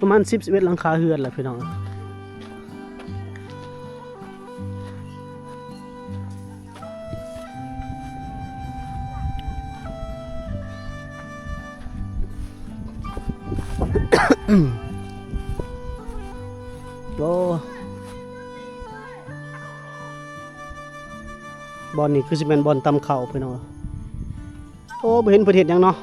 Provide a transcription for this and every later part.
ประมาณ10-11หลังคาเรือนแหละพี่น้องโอ้บอลนี่คือสิเป็นบอลตำเข่าพี่น้องโอ้บ่เห็นประเทศยังเนาะ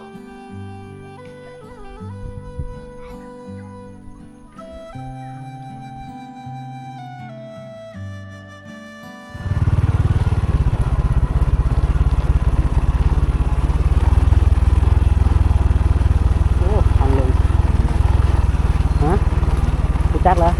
โอ้ทางลงฮะรู้จักเหรอ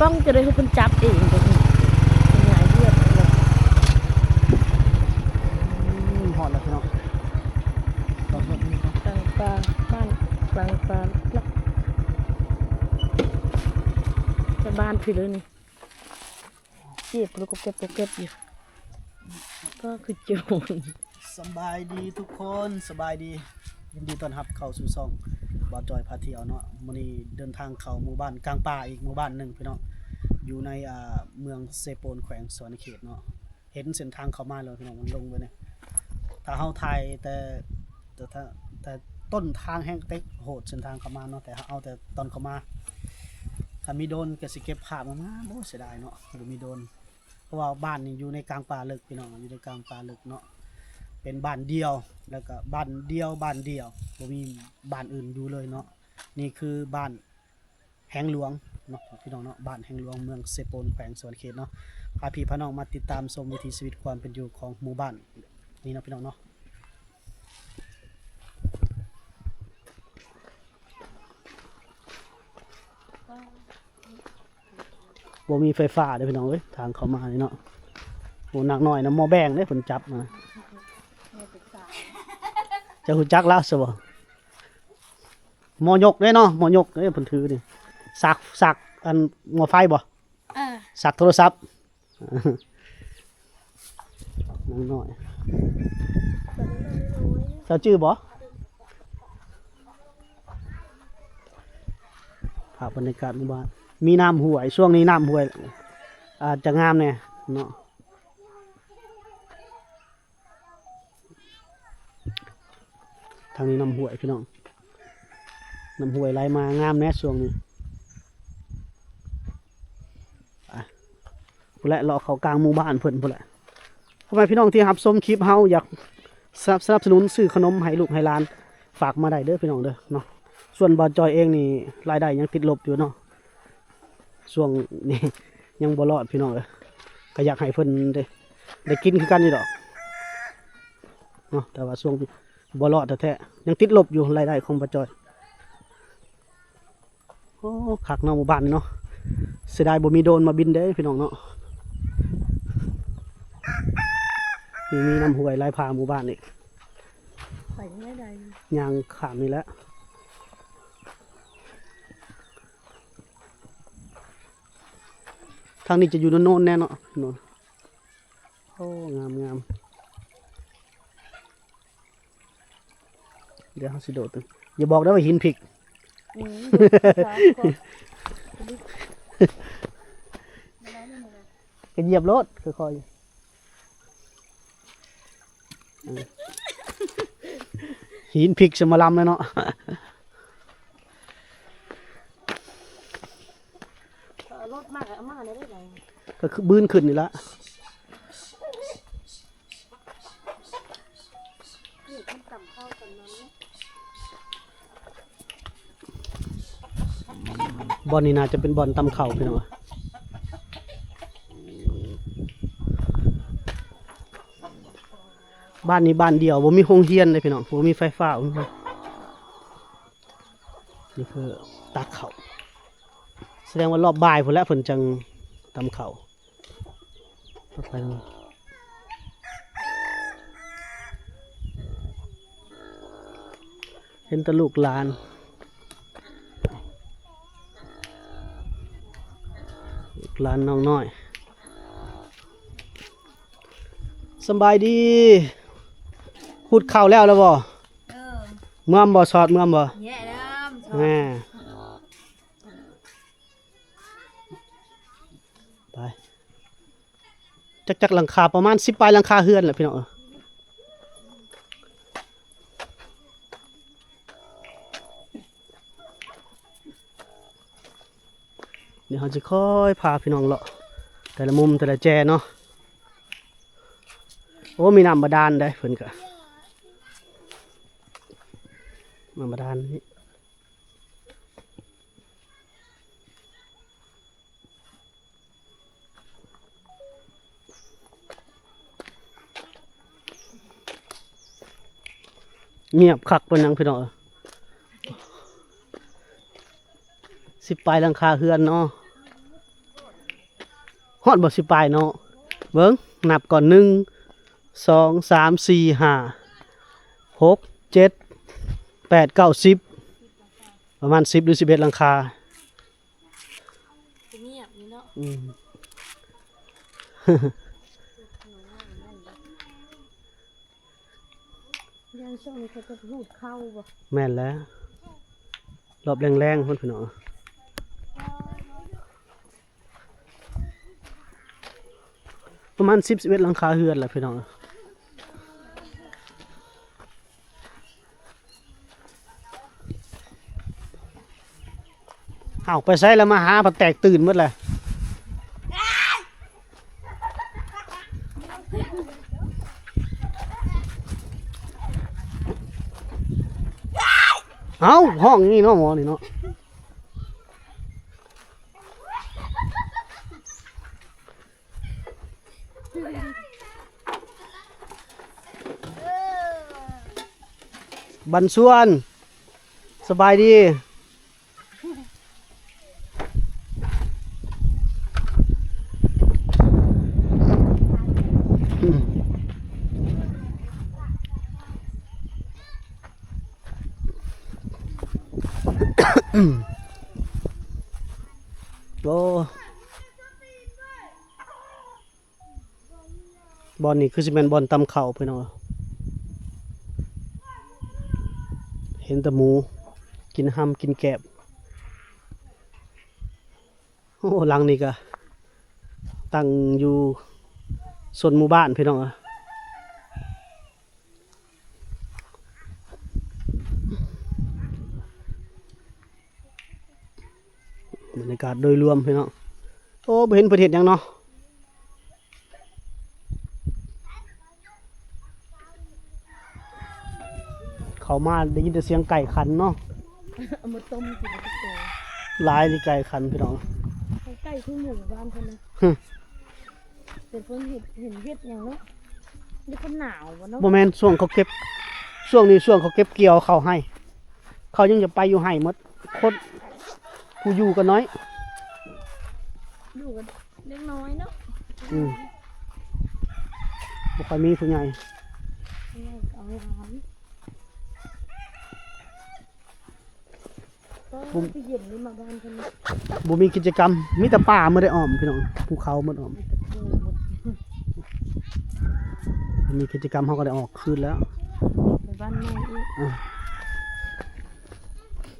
กล้องจะได้ให้เพิ่นจับเองก็มีหลายเรื่องเลยหอดแล้วพี่น้องตอนนี้กลางปลาบ้านกลางปลาลักจะบ้านพี่เลยนี่เก็บแล้วก็เก็บอยู่ก็คือโจรสบายดีทุกคนสบายดียินดีต้อนรับเข้าสู่ช่องบ่าวจอยพาเที่ยวเนาะมื้อนี้เดินทางเข้าหมู่บ้านกลางป่าอีกหมู่บ้านนึงพี่น้องอยู่ในเมืองเซโปนแขวงสวรรณเขตเนาะเห็นเส้นทางเข้ามาแล้วพี่น้องมันลงไปเนี่ยถ้าเฮาถ่ายแต่ต้นทางแห้งเต็กโหดเส้นทางเข้ามาเนาะแต่เอาแต่ตอนเข้ามาถ้ามีโดรนก็สิเก็บภาพมาโอ้เสียดายเนาะบ่มีโดรนเพราะว่าบ้านนี่อยู่ในกลางป่าลึกพี่น้องอยู่ในกลางป่าลึกเนาะเป็นบ้านเดียวแล้วก็บ้านเดียวบ่มีบ้านอื่นอยู่เลยเนาะนี่คือบ้านแห่งหลวงเนาะพี่น้องเนาะบ้านแห่งหลวงเมืองเซโปนแขวงสวรรณเขตเนาะพาพี่พาน้องมาติดตามชมวิถีชีวิตความเป็นอยู่ของหมู่บ้านนี่เนาะพี่น้องเนาะบ่มีไฟฟ้าเด้อพี่น้องเอ้ยทางเข้ามานี่เนาะโหหนักหน่อยนะหม้อแบงเด้เพิ่นจับมาจะหูจักแล้วสิบ่หม้อยกเด้เนาะหม้อยกเด้เพิ่นถือนี่สักอันหม้อไฟบ่สักโทรศัพท์นักหน่อยเจ้าชื่อบ่ภาพบรรยากาศหมู่บ้านมีน้ำห้วยช่วงนี้น้ำห้วยอาจจะงามแน่เนาะทางนี้น้ำห้วยพี่น้องน้ำห้วยไหลมางามแน่ช่วงนี้พุ่นแหละเลาะเขากลางหมู่บ้านเพิ่นพุ่นแหละพ่อแม่พี่น้องที่รับชมคลิปเฮาอยากสนับสนุนซื้อขนมให้ลูกให้หลานฝากมาได้เด้อพี่น้องเด้อเนาะส่วนบ่าวจอยเองนี่รายได้ยังติดลบอยู่เนาะช่วงนี้ยังบ่รอดพี่น้องเอ้ยก็อยากให้เพิ่นได้กินคือกันนี่ดอกเนาะแต่ว่าช่วงบ่รอดแท้ๆยังติดลบอยู่รายได้ของบ่าวจอยโอ้คักเนาะหมู่บ้านนี่เนาะเสียดายบ่มีโดรนมาบินเด้พี่น้องเนาะมีน้ำห้วยไหลผ่านหมู่บ้านนี่ไปไม่ได้ยางขามนี่แหละทางนี้จะอยู่โน่นแน่เนาะโน่นโอ้งามเดี๋ยวเขาสิโดดตึงอย่าบอกได้ว่าหินผิกก็เหยียบรถค่อยๆ หินพริกสมาลำเลยเนาะ รถมากเอามาได้ไง ก็คือบื้นขึ้นนี่ละบอลนี่น่าจะเป็นบอลตำเข่าพี่น้องบ้านนี้บ้านเดียวบ่มีโรงเรียนเลยพี่น้องบ่มีไฟฟ้านี่คือตักเขาแสดงว่ารอบบ่ายพุ่นแล้วเพิ่นจังตำเขาไปทางนี้เห็นแตะลูกหลานลูกหลานน้องน้อยสบายดีพูดข้าวแล้วบ่ เมื่อมบ่สอดเมื่อมบ่ แย่แล้ว แม่ไปจักหลังคาประมาณ10 ปลายหลังคาเฮือนแหละพี่น้องเดี๋ยวเราจะค่อยพาพี่น้องเลาะแต่ละมุมแต่ละแจเนาะโอ้มีน้ำบาดาลได้เพิ่นก็น้ำบาดาลนี่เงียบคักเป็นยังพี่น้อง10 ปลายหลังคาเฮือนเนาะฮอดบ่10 ปลายเนาะเบิ่งนับก่อน1 2 3 4 5 6 7 8 9 10ประมาณ10หรือ11หลังคาเงียบนี่เนาะ ยังช่วงนี้เขาจะรูดเข้าบ่ แม่นแล้วรอบแรงๆเพิ่นพี่น้องประมาณ10 11หลังคาเฮือนแหละพี่น้องอ้าวไปไสแล้วมาหาผักแตกตื่นหมดเลยเอ้าห้องนี่เนาะหมอนี่เนาะบันส่วนสบายดีโอ้บอลนี่คือสิเป็นบอลตำเข่าเพื่อนเอาเห็นแต่หมูกินห้ำกินแกบโอ้หลังนี่ก็ตั้งอยู่ส่วนหมู่บ้านพี่น้องบรรยากาศโดยรวมพี่น้องโอ้บ่เห็นประเทศยังเนาะเขามาได้ยินแต่เสียงไก่ขันเนาะ เอามาต้มกินกับตัว หลายนี่ไก่ขันพี่น้อง ใกล้ที่หมู่บ้านคนนะเป็นคนเห็นเห็ดอย่างเนาะนี่คนหนาววะเนาะ บ่แม่นช่วงเขาเก็บช่วงนี้ช่วงเขาเก็บเกี่ยวเขาให้ เขายังจะไปอยู่ให้หมดคนผู้อยู่ก็น้อย อยู่กันเล็กน้อยเนาะ บ่ค่อยมีผู้ใหญ่ เอาหลานก็ที่เย็นนี่มาบ้านคนนี้ บ่มีกิจกรรมมีแต่ป่าไม่ได้อ้อมพี่น้องภูเขาหมดอ้อม มันจะปูหมด มีกิจกรรมเขาก็ได้ออกคืนแล้ว ไปบ้านแม่อีก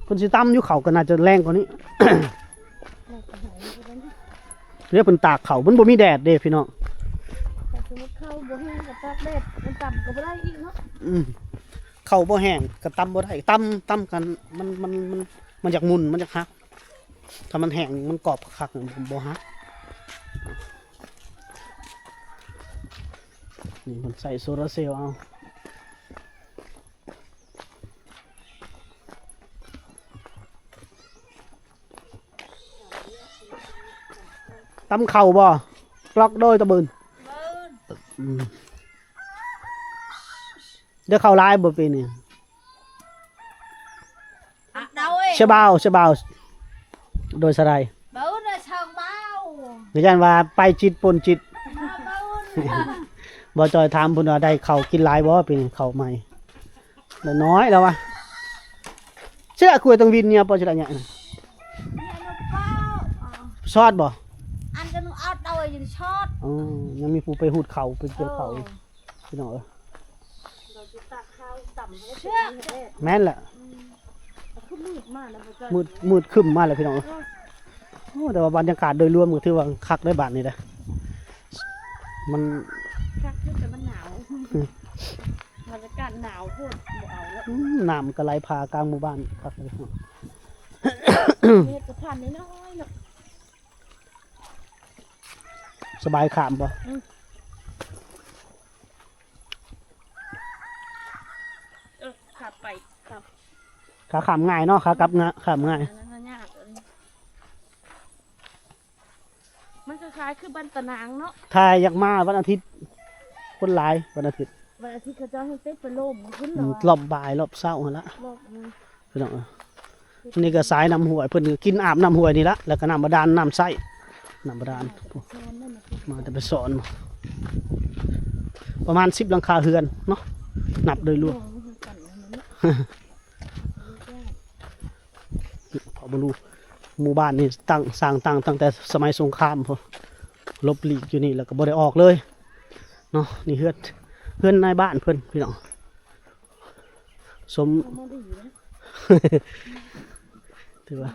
คนสิตำอยู่เขาก็น่าจะแรงกว่านี้ เราจะหายไปบ้าน เรียกเพิ่นตากเขามันบ่มีแดดเด้พี่น้อง แต่สมมติเข้าบ่แห้งกับตากแดดมันต่ำก็บ่ได้อีกเนาะ อืม ข้าวบ่แห้งก็ตำบ่ได้ตำกันมันจากมุนมันจากฮักถ้ามันแห้งมันกรอบคักๆผมบ่ฮักนี่มันใส่โซลาร์เซลล์เอาตำเข่าบ่กลอกโดยตะบืนเดี๋ยวเข้าลายบ่ปีนี้เชบาวโดยสลายในยันว่าไปจิตปนจิตบ่จอยถามพุ่นว่าได้เข้ากินหลายบ่ปีนี้เข้าใหม่แล้วน้อยแล้ววะเชื่อคุยตรงวินเนี่ยบ่สิได้เนี่ยชอดบ่อันจะนุ่งเอาดอยยังชอดอ๋อยังมีผู้ไปหูดเข่าไปเกี่ยวเข่าพี่น้องแม่นแหละมืดขึ้นมาเลยพี่น้องโอ้แต่ว่าบรรยากาศโดยรวมก็ถือว่าคักได้บาทนี่นะมันคักแต่มันหนาวบรรยากาศหนาวพูดบ่เอาแล้วน้ำก็ไหลพากลางหมู่บ้านคักเลยเนาะเฮ็ดกระทันน้อยๆเนาะสบายขามป่ะขับไปครับขาขามง่ายเนาะขากลับขามง่ายมันคล้ายๆคือบันตะนางเนาะถ้าอยากมาวันอาทิตย์คนหลายวันอาทิตย์เขาจะให้เต้นไปลมขึ้นหรอรอบบ่ายรอบเช้าหั่นละพี่น้องนี่ก็สายน้ำห้วยเพิ่นกินอาบน้ำห้วยนี่ละแล้วก็น้ำบาดาลน้ำใสน้ำบาดาลมาแต่ไปสอนประมาณ10 หลังคาเรือนเนาะนับโดยรวมพอบรูหมู่บ้านนี่สร้างตั้งแต่สมัยสงครามพอลบหลีกอยู่นี่แล้วก็บ่ได้ออกเลยเนาะนี่เฮือนในบ้านเพิ่นพี่น้องสมถือว่า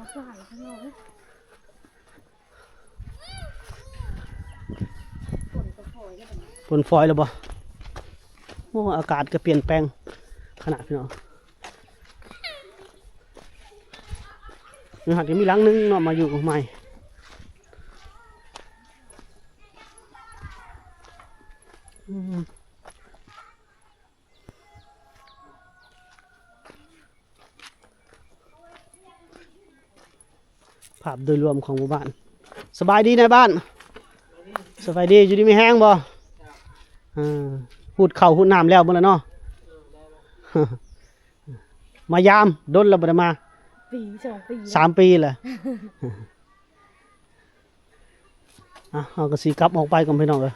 ฝนฟอยแล้วบ่โอ้อากาศก็เปลี่ยนแปลงขนาดพี่น้องนี่หัดจะมีหลังนึงเนาะมาอยู่ใหม่ภาพโดยรวมของหมู่บ้านสบายดีในบ้านสบายดีอยู่ดีไม่แห้งบ่หูดเข่าหูดน้ำแล้วบ่แล้วเนาะมายามดนแล้วบ่ได้มาปี2 ปี3 ปีแหละเอากระสีกลับออกไปกับพี่น้องเลย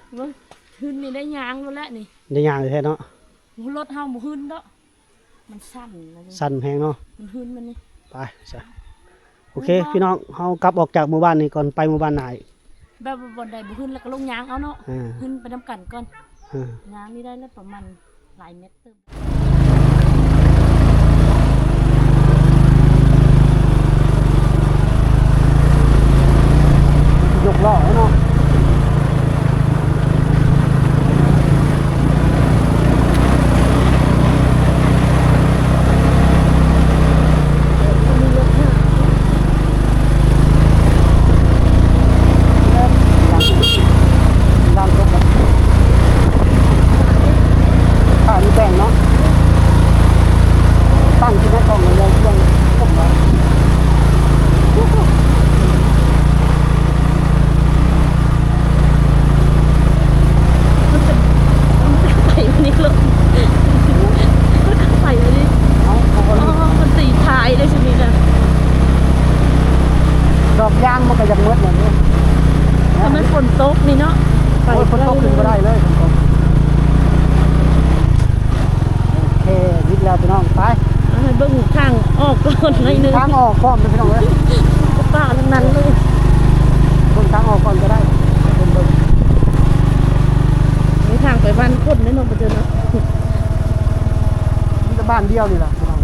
ขึ้นนี่ได้ยางแล้วแหละนี่ได้ยางแท้เนาะรถเฮาบ่ขึ้นเนาะมันสั่นแพงเนาะมันขึ้นมันนี่ไปซะโอเคพี่น้องเฮากลับออกจากหมู่บ้านนี้ก่อนไปหมู่บ้านไหนแบบบ่ได้บ่ขึ้นแล้วก็ลงยางเอาเนาะขึ้นไปนำกันก่อนยางนี่ได้แล้วประมาณหลายเมตรยกล้อเนาะดอกยางมันก็ยังมืดอย่างนี้ถ้ามันฝนตกนี่เนาะฝนตกขึ้นก็ได้เลยโอเควิดแล้วพี่น้องไปให้เบิ่งทางออกก่อนหน่อยนึงทางออกก่อนพี่น้องเลยป้าทั้งนั้นเลยเบิ่งทางออกก่อนก็ได้เบิ่งมีทางไปบ้านคนแน่นอนบ่เจอเนาะมีแต่บ้านเดียวนี่ล่ะพี่น้อง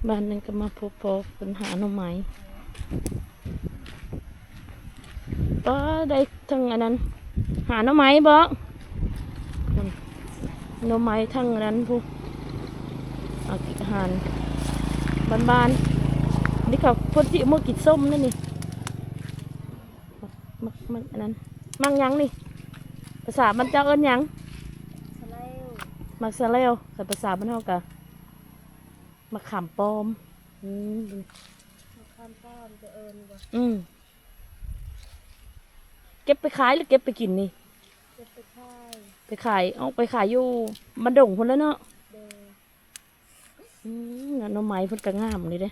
บ้านนั้นก็มาพบพอปัญหาหน่อไม้ก็ได้ทั้งอันนั้น หาหน่อไม้บ่หน่อไม้ทั้งอันนั้นพวกอาหารบ้านๆนี่เขาพดจิมากินส้มนั่นนี่มักอันนั้นมักหยังนี่ภาษามันจะเอิ้นหยัง สไลด์ มักซะแล้วแต่ภาษาบ้านเฮากะมักขามป้อมคำป้อมจะเอิญบ่ เก็บไปขายหรือเก็บไปกินนี่ จะไปค่าย ไปขายเอาไปขายอยู่มันดงคนแล้วเนาะ เดย หน่อไม้เพิ่นก็งามเลยเด้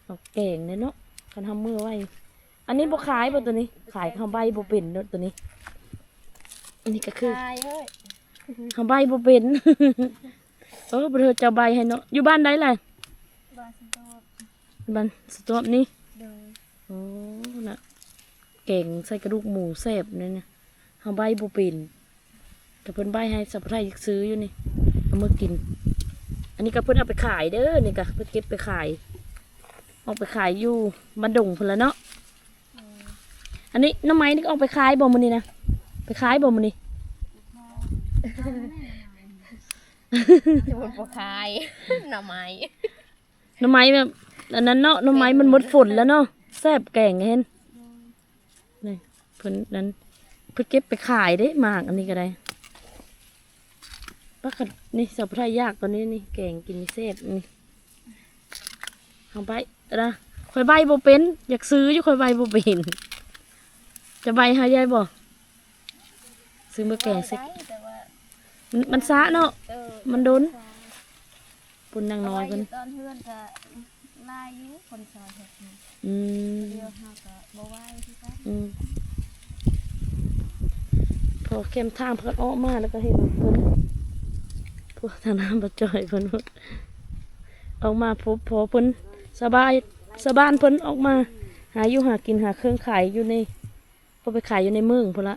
เอาแกงเลยเนาะคันทำมือไว้อันนี้บ่ขายบ่ตัวนี้ ขายข้าวใบบ่เป็นเนาะตัวนี้ อันนี้ก็คือ ค่ายเฮ้ย ข้าวใบบ่เป็น บ่เธอจะเอาใบให้เนาะอยู่บ้านใดล่ะ บาสิโตบ บ้านสตอบนี่ เดย โอ้น่ะแกงใส่กระดูกหมูแซ่บนี่นะข้าวใบบ่เป็นแต่เพิ่นใบให้สัพพะไทยอยากซื้ออยู่นี่เอามากิน อันนี้ก็เพิ่นเอาไปขายเด้อนี่ก็เพิ่นเก็บไปขายออกไปขายอยู่บ้านดงพุ่นละเนาะอันนี้หน้ำไม้นี่ก็ออกไปขายบ่มื้อนี้นะไปขายบ่มื้อนี้ จะบนปคายหน่อไม้ หน้ำไม้แบบอันนั้นเนาะหน้ำไม้มันหมดฝนแล้วเนาะแซ่บแกงเห็นนี่เพิ่นนั้นเพิ่นเก็บไปขายเด้หมากอันนี้ก็ได้ปักกัดนี่สับปะรดยากตอนนี้นี่แกงกินนี่แซ่บนี่เอาไปนะข่อยใบบ่เป็นอยากซื้ออยู่ข่อยใบบ่เป็นจะใบหายายบ่ซื้อมาแกงสิ แต่ว่า มันซะเนาะ เออ มันโดนปุ่นนางน้อยเพิ่น ตอนเพื่อนก็ลายอยู่คนซอยเฮ็ดนี่ อืม เดียวเฮาก็บ่ไหวคือกัน อืมพอเข้มทางเพิ่นออกมาแล้วก็เห็นเพิ่นพวกทางน้ำบ่จ่อยเพิ่นออกมาพบพอเพิ่นสบายสบานเพิ่นออกมาหาอยู่หากินหาเครื่องขายอยู่ในพอไปขายอยู่ในเมืองพุ่นละ